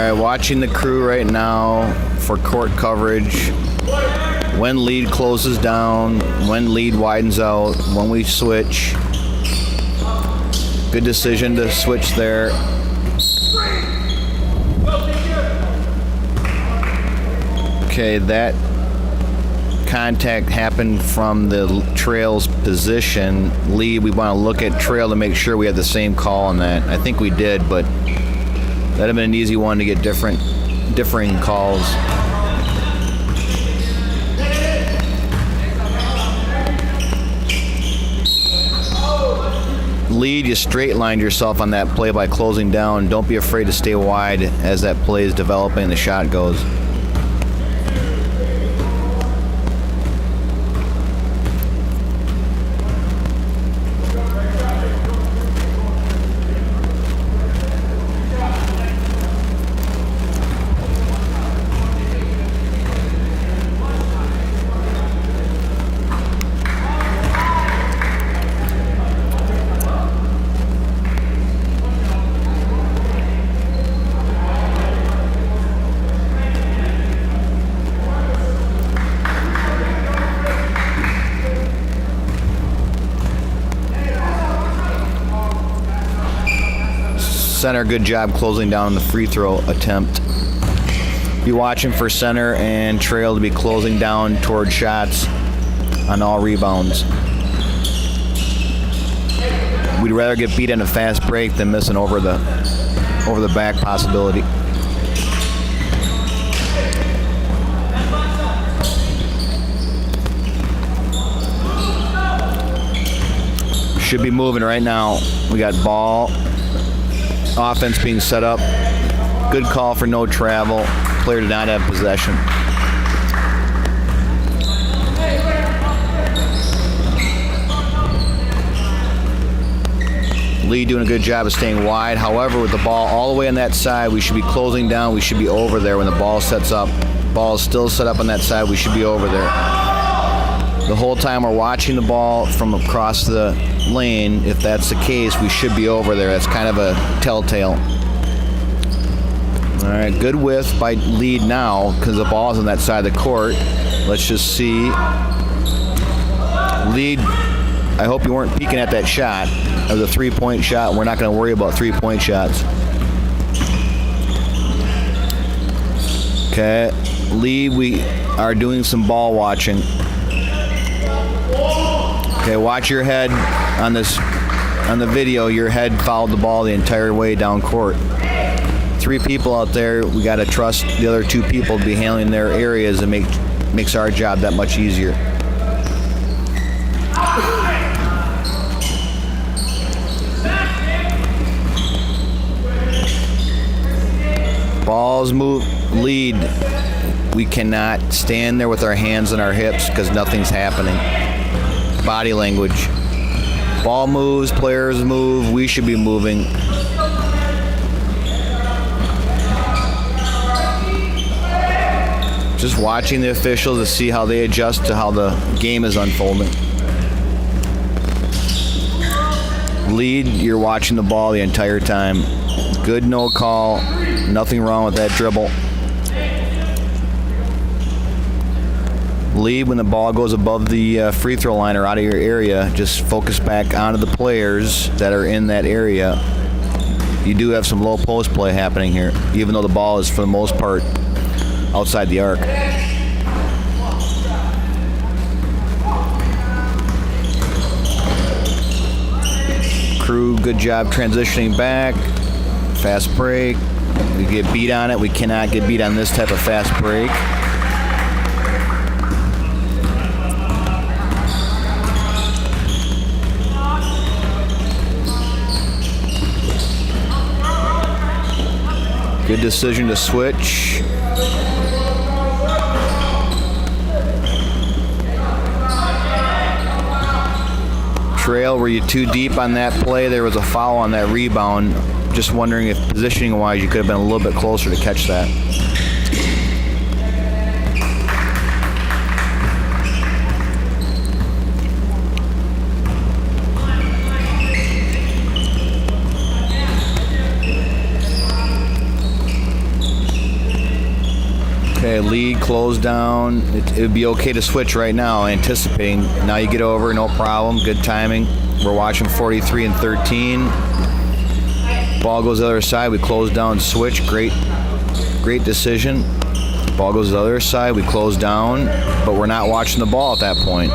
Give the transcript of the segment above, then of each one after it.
right, watching the crew right now for court coverage. When lead closes down, when lead widens out, when we switch. Good decision to switch there. Okay, that contact happened from the trail's position. Lead, we want to look at trail to make sure we have the same call on that. I think we did, but that'd have been an easy one to get differing calls. Lead, you straight lined yourself on that play by closing down. Don't be afraid to stay wide as that play is developing and the shot goes. Center, good job closing down on the free throw attempt. Be watching for center and trail to be closing down toward shots on all rebounds. We'd rather get beat in a fast break than miss an over the back possibility. Should be moving right now. We got ball. Offense being set up. Good call for no travel. Player did not have possession. Lee doing a good job of staying wide. However, with the ball all the way on that side, we should be closing down. We should be over there when the ball sets up. Ball is still set up on that side. We should be over there. The whole time we're watching the ball from across the lane. If that's the case, we should be over there. That's kind of a telltale. All right, good width by Lead now because the ball's on that side of the court. Let's just see. Lead, I hope you weren't peeking at that shot. It was a three-point shot. We're not going to worry about three-point shots. Okay, Lead, we are doing some ball watching. Okay, watch your head on this. On the video, your head followed the ball the entire way down court. Three people out there. We got to trust the other two people to be handling their areas and makes our job that much easier. Balls move. Lead. We cannot stand there with our hands on our hips because nothing's happening. Body language. Ball moves, players move, we should be moving. Just watching the officials to see how they adjust to how the game is unfolding. Lead, you're watching the ball the entire time. Good no call, nothing wrong with that dribble. Lead, when the ball goes above the free throw line or out of your area, just focus back onto the players that are in that area. You do have some low post play happening here, even though the ball is for the most part outside the arc. Crew, good job transitioning back. Fast break. We get beat on it. We cannot get beat on this type of fast break. Good decision to switch. Trail, were you too deep on that play? There was a foul on that rebound. Just wondering if positioning-wise you could have been a little bit closer to catch that. Okay, lead, close down. It would be okay to switch right now, anticipating. Now you get over, no problem, good timing. We're watching 43 and 13. Ball goes to the other side, we close down, switch, great decision. Ball goes to the other side, we close down, but we're not watching the ball at that point.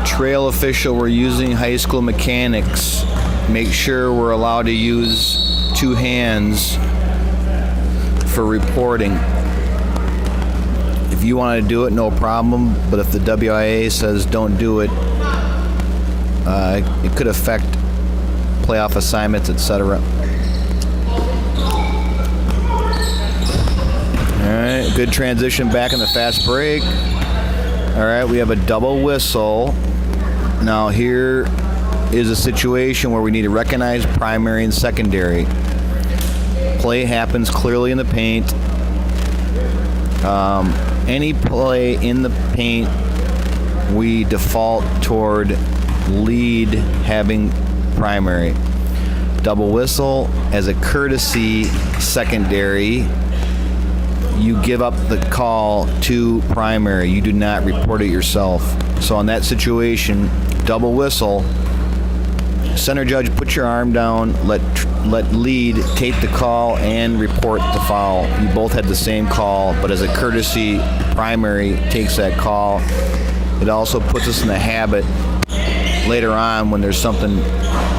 Trail official, we're using high school mechanics. Make sure we're allowed to use 2 hands for reporting. If you want to do it, no problem, but if the WIA says don't do it, it could affect playoff assignments, etc. All right, good transition back in the fast break. All right, we have a double whistle. Now here is a situation where we need to recognize primary and secondary. Play happens clearly in the paint. Any play in the paint, we default toward lead having primary. Double whistle, as a courtesy, secondary, you give up the call to primary. You do not report it yourself. So in that situation, double whistle, center judge, put your arm down, let lead take the call and report the foul. You both had the same call, but as a courtesy, primary takes that call. It also puts us in the habit later on when there's something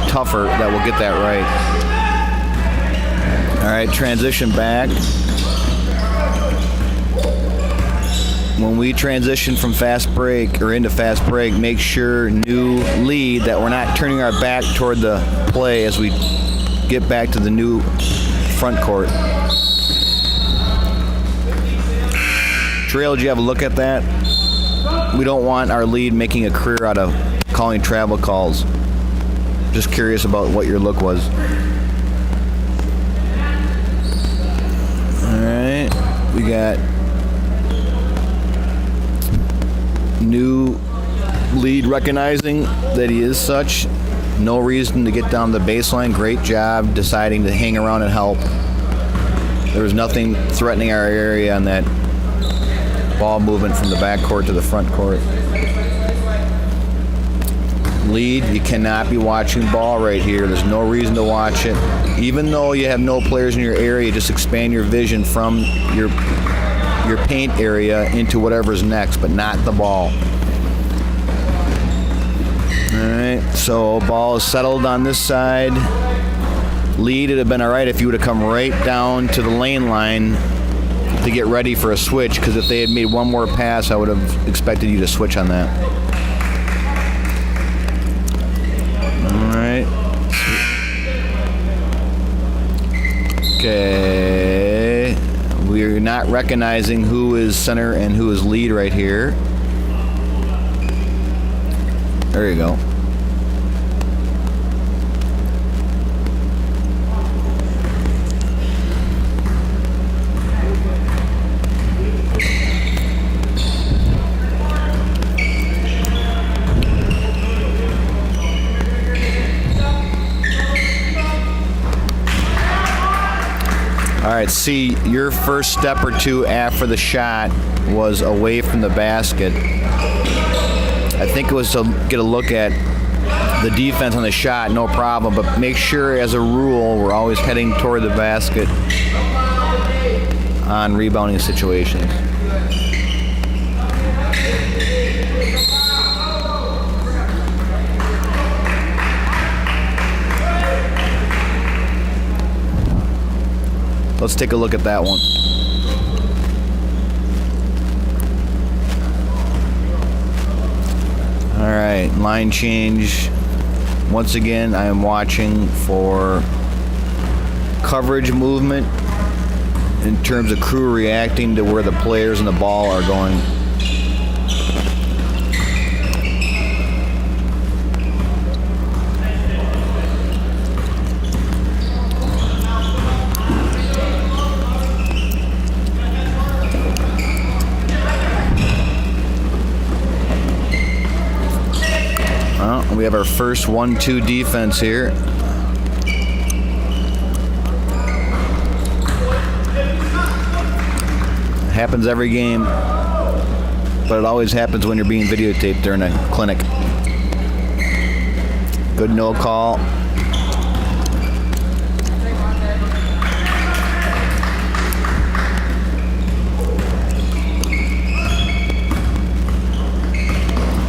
tougher that we'll get that right. All right, transition back. When we transition from fast break or into fast break, make sure new lead that we're not turning our back toward the play as we get back to the new front court. Trail, did you have a look at that? We don't want our lead making a career out of calling travel calls. Just curious about what your look was. All right, we got new lead recognizing that he is such. No reason to get down the baseline. Great job deciding to hang around and help. There was nothing threatening our area on that ball movement from the back court to the front court. Lead, you cannot be watching ball right here. There's no reason to watch it. Even though you have no players in your area, just expand your vision from your paint area into whatever's next, but not the ball. All right, so ball is settled on this side. Lead, it'd have been all right if you would have come right down to the lane line to get ready for a switch, because if they had made one more pass, I would have expected you to switch on that. All right. Okay. We're not recognizing who is center and who is lead right here. There you go. All right, see, your first step or two after the shot was away from the basket. I think it was to get a look at the defense on the shot, no problem, but make sure as a rule we're always heading toward the basket on rebounding situations. Let's take a look at that one. All right, line change. Once again, I am watching for coverage movement in terms of crew reacting to where the players and the ball are going. we have our first 1-2 defense here. Happens every game, but it always happens when you're being videotaped during a clinic. Good no call.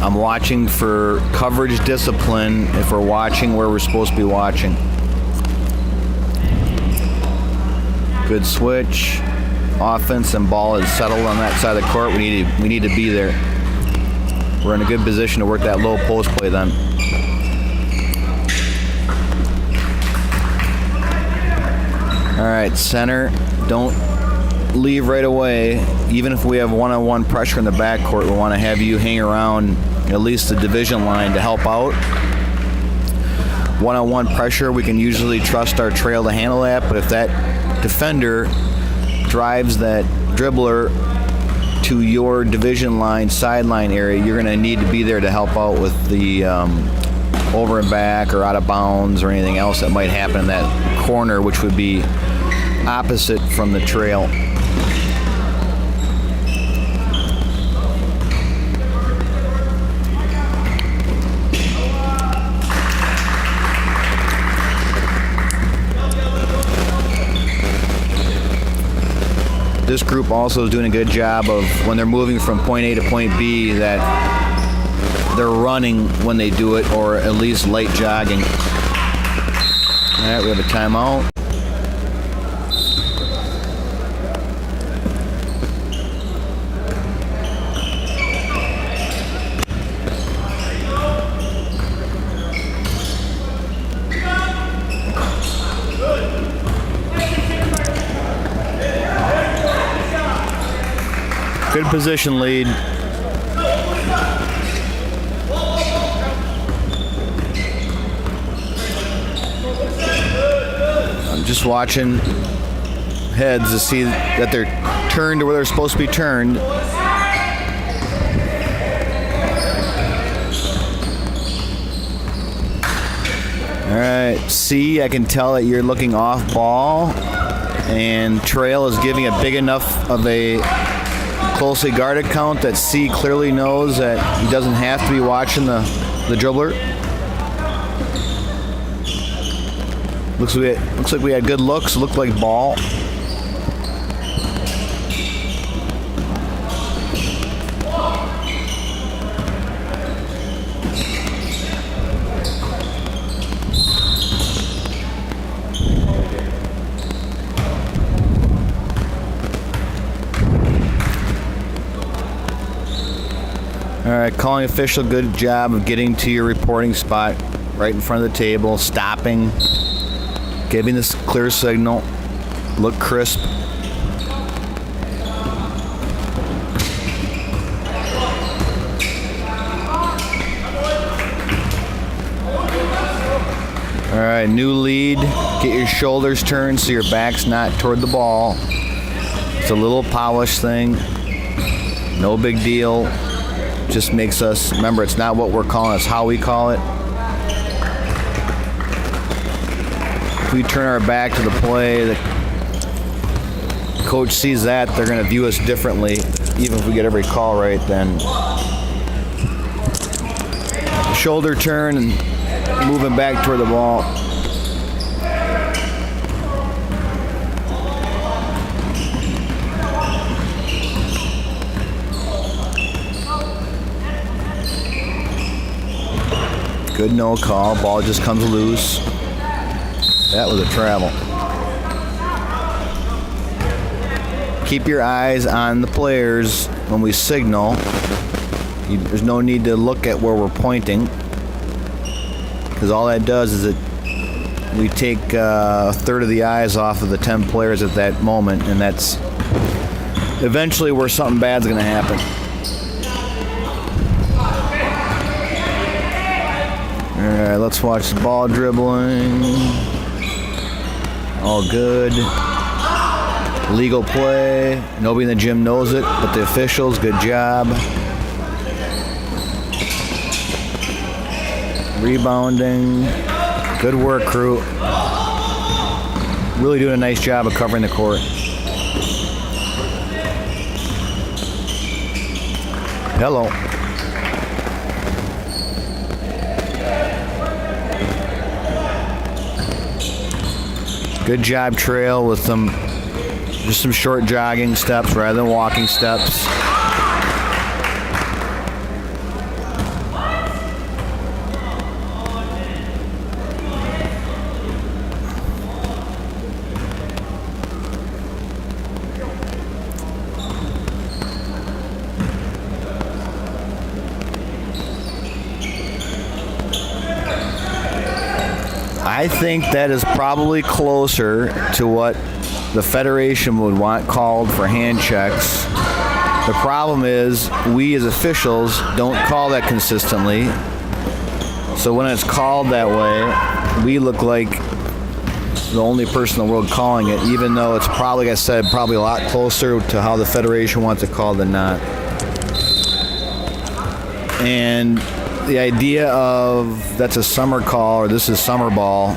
I'm watching for coverage discipline if we're watching where we're supposed to be watching. Good switch. Offense and ball is settled on that side of the court. We need to be there. We're in a good position to work that low post play then. All right, center. Don't leave right away. Even if we have one-on-one pressure in the backcourt, we want to have you hang around at least the division line to help out. One-on-one pressure, we can usually trust our trail to handle that, but if that defender drives that dribbler to your division line, sideline area, you're going to need to be there to help out with the over and back or out of bounds or anything else that might happen in that corner, which would be opposite from the trail. This group also is doing a good job of, when they're moving from point A to point B, that they're running when they do it, or at least light jogging. All right, we have a timeout. Good position lead. I'm just watching heads to see that they're turned to where they're supposed to be turned. All right, C, I can tell that you're looking off ball, and trail is giving a big enough of a closely guarded count that C clearly knows that he doesn't have to be watching the dribbler. Looks like we had good looks. Looked like ball. All right, calling official, good job of getting to your reporting spot right in front of the table, stopping, giving this clear signal, look crisp. All right, new lead, get your shoulders turned so your back's not toward the ball. It's a little polish thing, no big deal. Just makes us, remember, it's not what we're calling, it's how we call it. If we turn our back to the play, the coach sees that, they're going to view us differently. Even if we get every call right, then shoulder turn and moving back toward the ball. Good no call. Ball just comes loose. That was a travel. Keep your eyes on the players when we signal. There's no need to look at where we're pointing, because all that does is we take a third of the eyes off of the 10 players at that moment, and that's eventually where something bad's going to happen. All right, let's watch the ball dribbling. All good. Legal play. Nobody in the gym knows it, but the officials, good job. Rebounding. Good work, crew. Really doing a nice job of covering the court. Hello. Good job, Trail, with just some short jogging steps rather than walking steps. I think that is probably closer to what the Federation would want called for hand checks. The problem is we as officials don't call that consistently. So when it's called that way, we look like the only person in the world calling it, even though it's probably, like I said, probably a lot closer to how the Federation wants it called than not. And the idea of that's a summer call or this is summer ball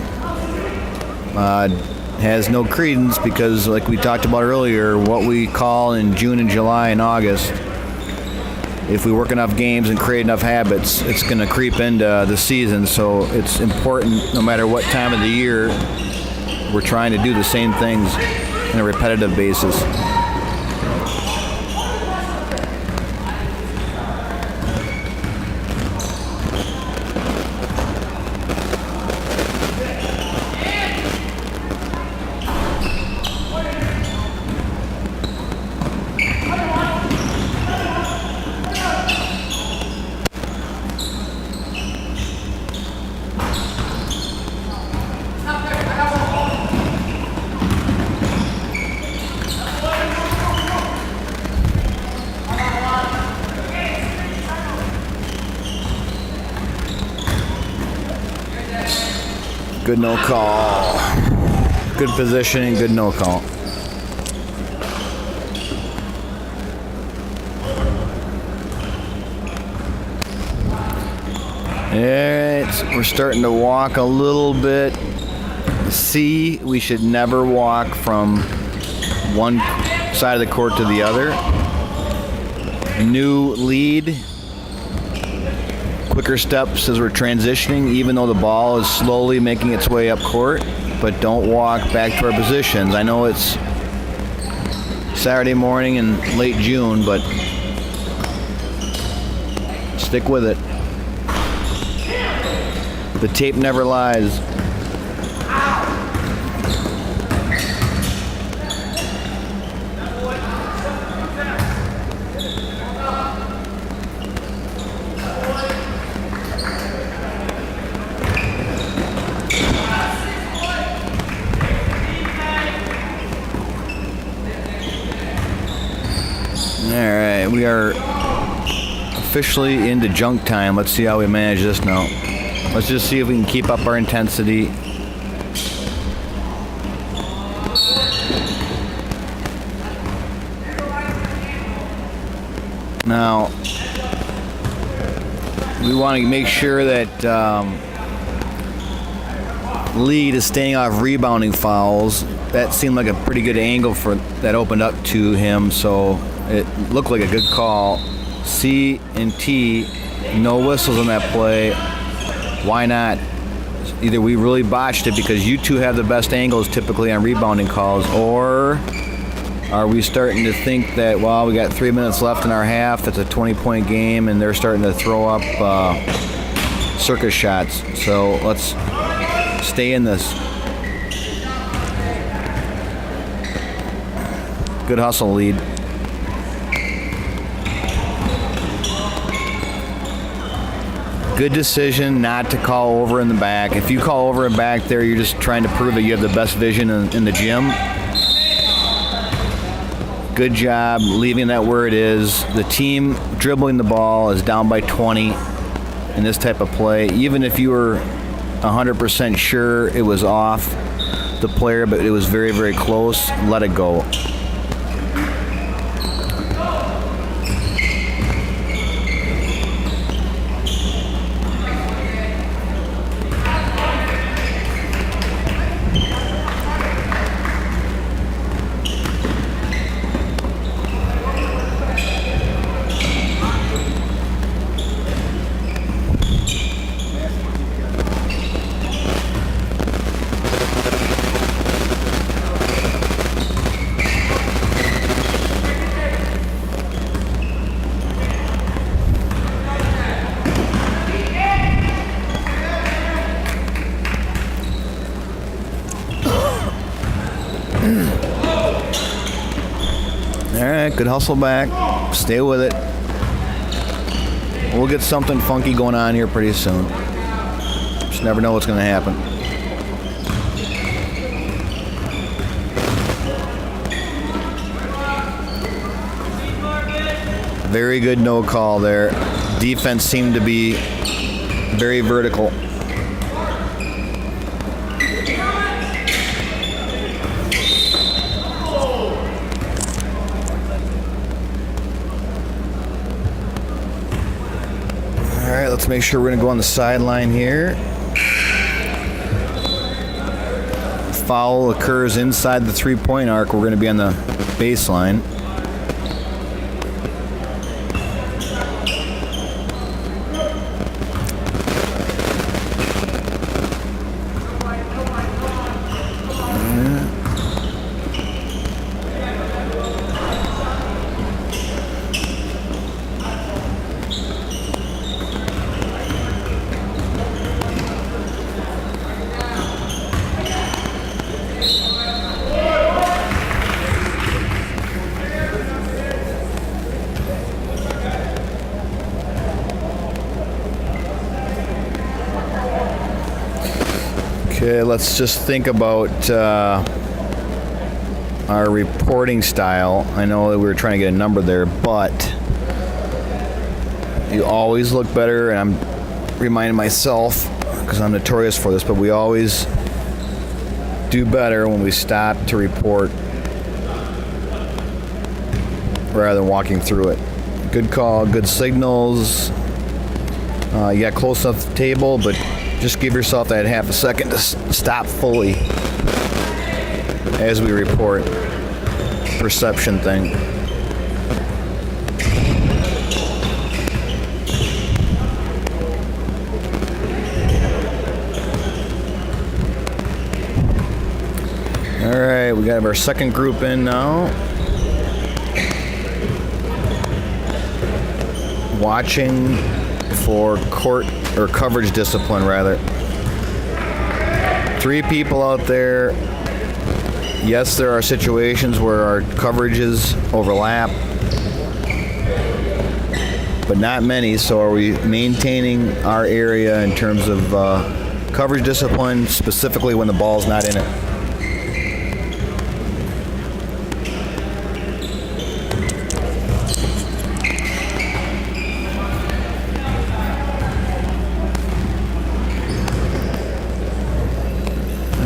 has no credence because, like we talked about earlier, what we call in June and July and August, if we work enough games and create enough habits, it's going to creep into the season. So it's important, no matter what time of the year, we're trying to do the same things on a repetitive basis. Good no call. Good positioning, good no call. Alright, we're starting to walk a little bit. C, we should never walk from one side of the court to the other. New lead. Quicker steps as we're transitioning, even though the ball is slowly making its way up court, but don't walk back to our positions. I know it's Saturday morning in late June, but stick with it. The tape never lies. Alright, we are officially into junk time. Let's see how we manage this now. Let's just see if we can keep up our intensity. Now, we want to make sure that lead is staying off rebounding fouls. That seemed like a pretty good angle for that opened up to him, so it looked like a good call. C and T, no whistles on that play. Why not? Either we really botched it because you two have the best angles typically on rebounding calls, or are we starting to think that, well, we got 3 minutes left in our half, that's a 20-point game, and they're starting to throw up circus shots. So let's stay in this. Good hustle, lead. Good decision not to call over in the back. If you call over and back there, you're just trying to prove that you have the best vision in the gym. Good job leaving that where it is. The team dribbling the ball is down by 20 in this type of play. Even if you were 100% sure it was off the player, but it was very, very close, let it go. All right, good hustle back. Stay with it. We'll get something funky going on here pretty soon. Just never know what's going to happen. Very good no call there. Defense seemed to be very vertical. All right, let's make sure we're going to go on the sideline here. Foul occurs inside the three-point arc. We're going to be on the baseline. Okay, let's just think about our reporting style. I know that we were trying to get a number there, but you always look better, and I'm reminding myself, because I'm notorious for this, but we always do better when we stop to report rather than walking through it. Good call, good signals. You got close enough to the table, but just give yourself that half a second to stop fully as we report. Perception thing. All right, we got our second group in now. Watching for court or coverage discipline, rather. 3 people out there. Yes, there are situations where our coverages overlap, but not many. So are we maintaining our area in terms of coverage discipline, specifically when the ball's not in it?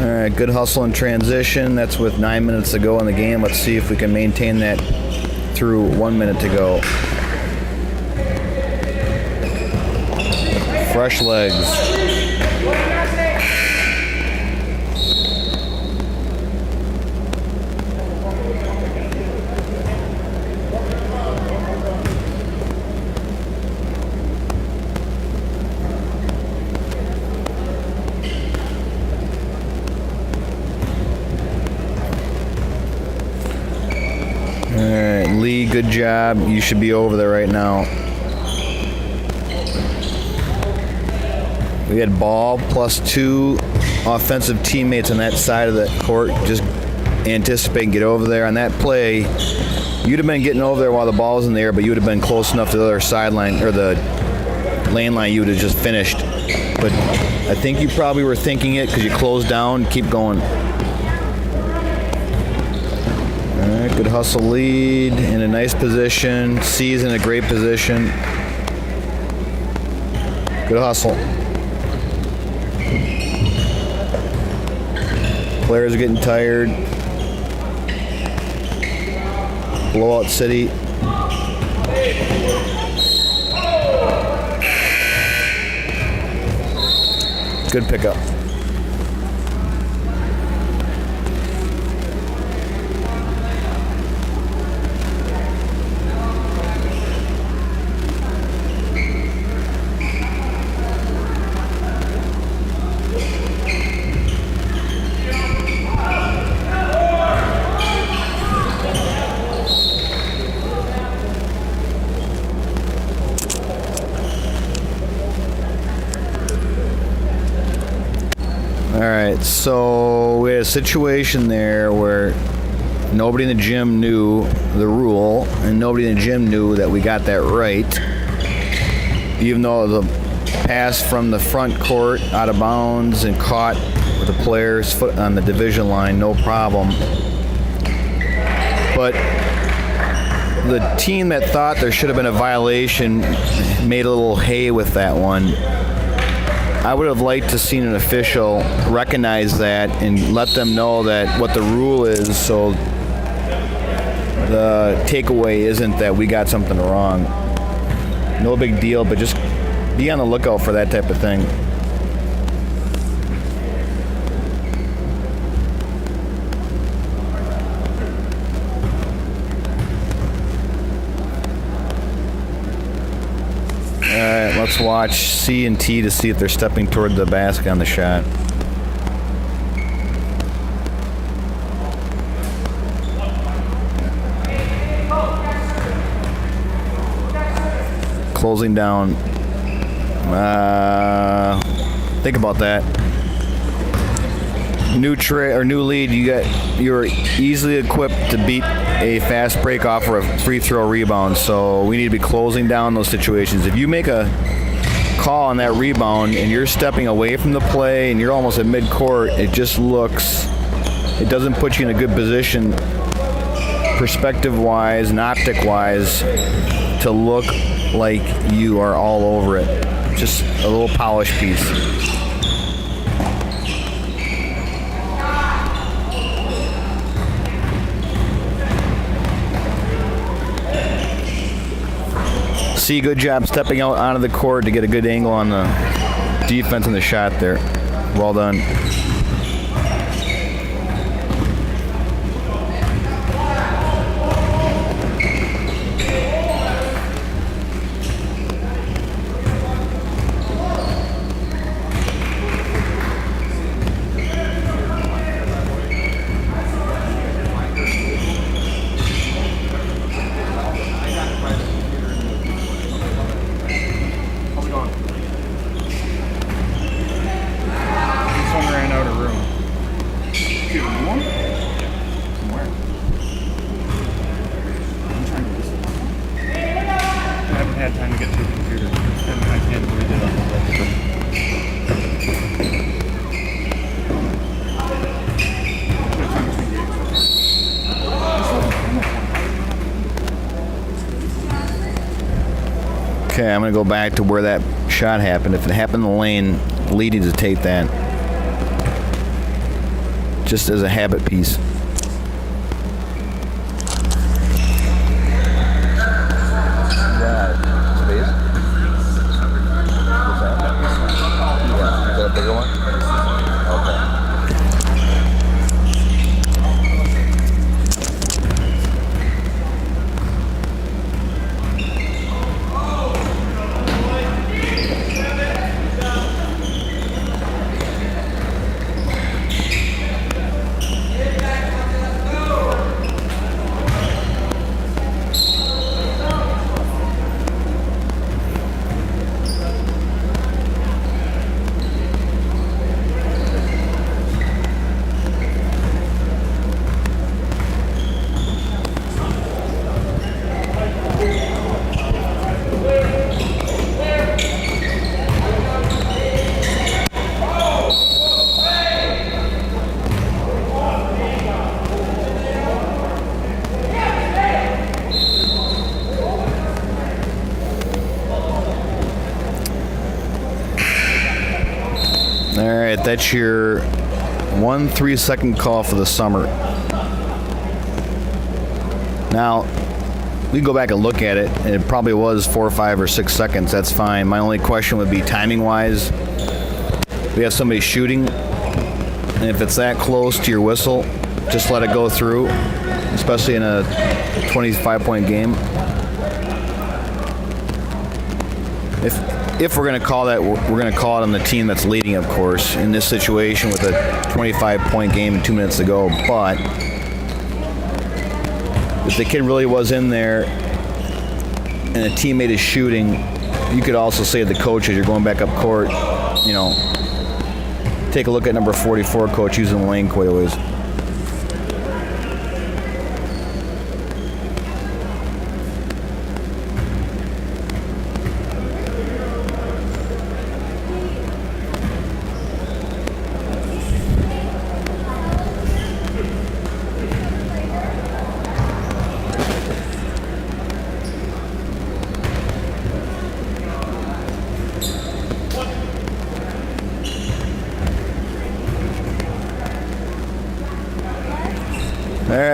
All right, good hustle in transition. That's with 9 minutes to go in the game. Let's see if we can maintain that through 1 minute to go. Fresh legs. All right, Lee, good job. You should be over there right now. We had ball plus 2 offensive teammates on that side of the court. Just anticipate and get over there. On that play, you'd have been getting over there while the ball was in the air, but you would have been close enough to the other sideline or the lane line, you would have just finished. But I think you probably were thinking it because you closed down. Keep going. All right, good hustle lead in a nice position. C's in a great position. Good hustle. Players are getting tired. Blowout city. Good pickup. All right, so we had a situation there where Nobody in the gym knew the rule, and nobody in the gym knew that we got that right. Even though the pass from the front court out of bounds and caught with the player's foot on the division line, no problem. But the team that thought there should have been a violation made a little hay with that one. I would have liked to seen an official recognize that and let them know that what the rule is, so the takeaway isn't that we got something wrong. No big deal, but just be on the lookout for that type of thing. Alright, let's watch C and T to see if they're stepping toward the basket on the shot. Closing down. Think about that. New lead. You're easily equipped to beat a fast break off or a free throw rebound. So we need to be closing down those situations. If you make a call on that rebound and you're stepping away from the play and you're almost at midcourt, it doesn't put you in a good position, perspective-wise and optic-wise, to look like you are all over it. Just a little polish piece. See, good job stepping out onto the court to get a good angle on the defense and the shot there. Well done. Okay, I'm going to go back to where that shot happened. If it happened in the lane, Lee needs to take that. Just as a habit piece. Alright, that's your 1 3-second call for the summer. Now, we can go back and look at it, and it probably was 4, 5, or 6 seconds. That's fine. My only question would be timing-wise. We have somebody shooting, and if it's that close to your whistle, just let it go through, especially in a 25-point game. If we're going to call that, we're going to call it on the team that's leading, of course, in this situation with a 25-point game and 2 minutes to go. But if the kid really was in there and a teammate is shooting, you could also say to the coach as you're going back up court, you know, take a look at number 44, coach, using the lane quite a ways.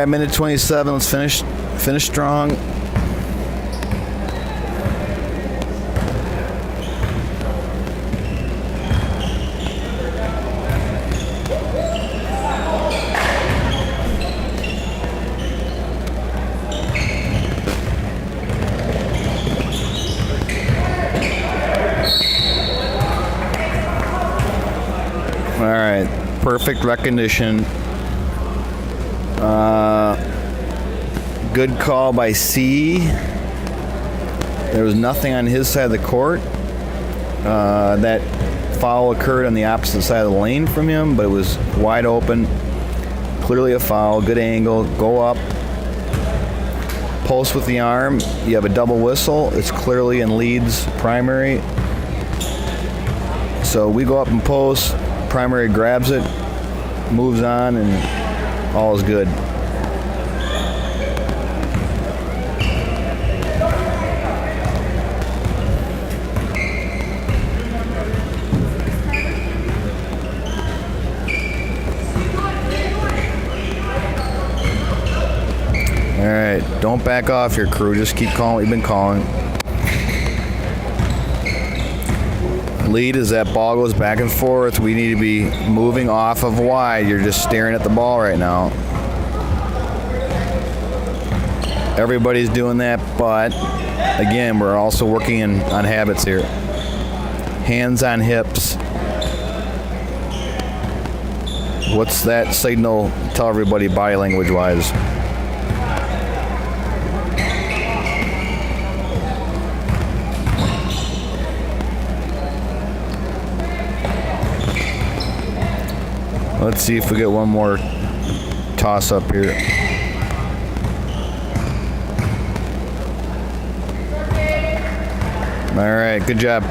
right, minute 27. Let's finish strong. All right, perfect recognition. Good call by C. There was nothing on his side of the court. That foul occurred on the opposite side of the lane from him, but it was wide open. Clearly a foul, good angle, go up. Post with the arm, you have a double whistle. It's clearly in Leeds primary. So we go up and post, primary grabs it, moves on, and all is good. All right, don't back off your crew. Just keep calling what you've been calling. Lead as that ball goes back and forth. We need to be moving off of wide. You're just staring at the ball right now. Everybody's doing that, but again, we're also working on habits here. Hands on hips. What's that signal? Tell everybody body language wise. Let's see if we get one more toss up here. All right, good job.